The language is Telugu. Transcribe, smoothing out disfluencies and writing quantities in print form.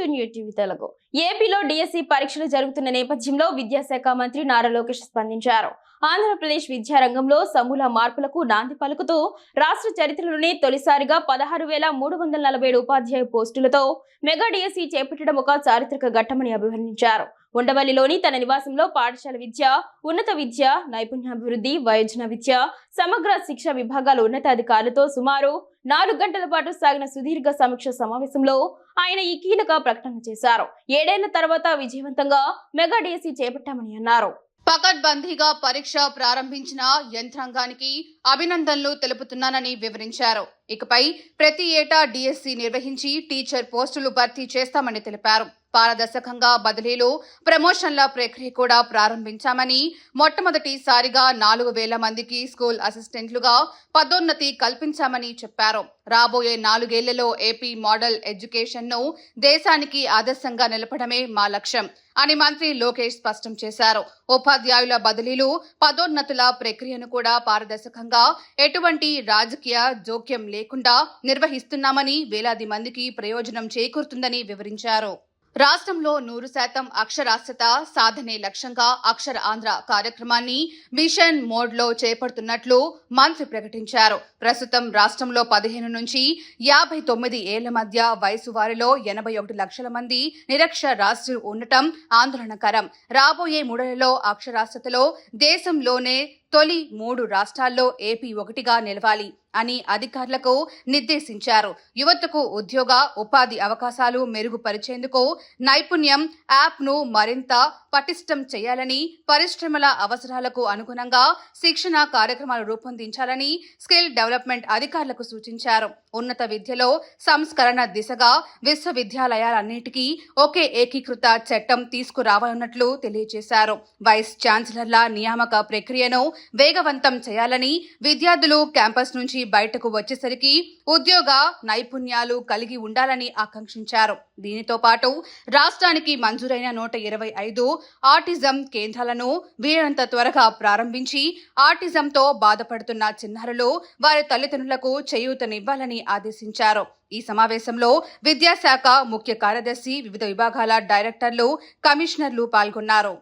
To new TV Telugu. ఏపీలో డిఎస్సి పరీక్షలు జరుగుతున్న నేపథ్యంలో విద్యాశాఖ మంత్రి నారా లోకేష్ స్పందించారు. ఆంధ్రప్రదేశ్ విద్యారంగంలో సమూల మార్పులకు నాంది పలుకుతూ రాష్ట్ర చరిత్రలోనే తొలిసారిగా 16,347 ఉపాధ్యాయ పోస్టులతో మెగా డిఎస్సి చేపట్టడం ఒక చారిత్రక ఘట్టమని అభివర్ణించారు. ఉండవల్లిలోని తన నివాసంలో పాఠశాల విద్య, ఉన్నత విద్య, నైపుణ్యాభివృద్ధి, వయోజన విద్య, సమగ్ర శిక్ష విభాగాల ఉన్నతాధికారులతో సుమారు 4 గంటల పాటు సాగిన సుదీర్ఘ సమీక్ష సమావేశంలో ఆయన ఈ కీలక ప్రకటన చేశారు. 7 ఏళ్ల తర్వాత విజయవంతంగా మెగా డిఎస్సి చేపట్టామని అన్నారు. పకడ్బందీగా పరీక్ష ప్రారంభించిన యంత్రాంగానికి అభినందనలు తెలుపుతున్నానని వివరించారు. ఇకపై ప్రతి ఏటా డిఎస్సి నిర్వహించి టీచర్ పోస్టులు భర్తీ చేస్తామని తెలిపారు. పారదర్శకంగా బదిలీలు, ప్రమోషన్ల ప్రక్రియ కూడా ప్రారంభించామని, మొట్టమొదటిసారిగా 4,000 మందికి స్కూల్ అసిస్టెంట్లుగా పదోన్నతి కల్పించామని చెప్పారు. రాబోయే 4 ఏళ్లలో ఏపీ మోడల్ ఎడ్యుకేషన్ ను దేశానికి ఆదర్శంగా నిలపడమే మా లక్ష్యం అని మంత్రి లోకేష్ స్పష్టం చేశారు. ఉపాధ్యాయుల బదిలీలు, పదోన్నతుల ప్రక్రియను కూడా పారదర్శకంగా, ఎటువంటి రాజకీయ జోక్యం లేకుండా నిర్వహిస్తున్నామని, వేలాది మందికి ప్రయోజనం చేకూరుతుందని వివరించారు. రాష్ట్రంలో 100% అక్షరాస్యత సాధనే లక్ష్యంగా అక్షర ఆంధ్ర కార్యక్రమాన్ని మిషన్ మోడ్ లో చేపడుతున్నట్లు మంత్రి ప్రకటించారు. ప్రస్తుతం రాష్ట్రంలో 15 నుంచి 59 ఏళ్ల మధ్య వయసు వారిలో 81 లక్షల మంది నిరక్షరాస్యులు ఉండటం ఆందోళనకరం. రాబోయే 3 ఏళ్లలో అక్షరాస్యతలో దేశంలోనే తొలి 3 రాష్ట్రాల్లో ఏపీ ఒకటిగా నిలవాలి అని అధికారులకు నిర్దేశించారు. యువతకు ఉద్యోగ, ఉపాధి అవకాశాలు మెరుగుపరిచేందుకు నైపుణ్యం యాప్ ను మరింత పటిష్టం చేయాలని, పరిశ్రమల అవసరాలకు అనుగుణంగా శిక్షణ కార్యక్రమాలు రూపొందించాలని స్కిల్ డెవలప్మెంట్ అధికారులకు సూచించారు. ఉన్నత విద్యలో సంస్కరణ దిశగా విశ్వవిద్యాలయాలన్నిటికీ ఒకే ఏకీకృత చట్టం తీసుకురావాలన్నట్లు తెలియజేశారు. వైస్ ఛాన్సలర్ల నియామక ప్రక్రియను వేగవంతం చేయాలని, విద్యార్థులు క్యాంపస్ నుంచి బయటకు వచ్చేసరికి ఉద్యోగ నైపుణ్యాలు కలిగి ఉండాలని ఆకాంక్షించారు. దీనితో పాటు రాష్ట్రానికి మంజూరైన 125 ఆటిజం కేంద్రాలను వీలైనంత త్వరగా ప్రారంభించి ఆటిజంతో బాధపడుతున్న చిన్నారులు, వారి తల్లిదండ్రులకు చేయూతనివ్వాలని ఆదేశించారు. ఈ సమావేశంలో విద్యాశాఖ ముఖ్య కార్యదర్శి, వివిధ విభాగాల డైరెక్టర్లు, కమిషనర్లు పాల్గొన్నారు.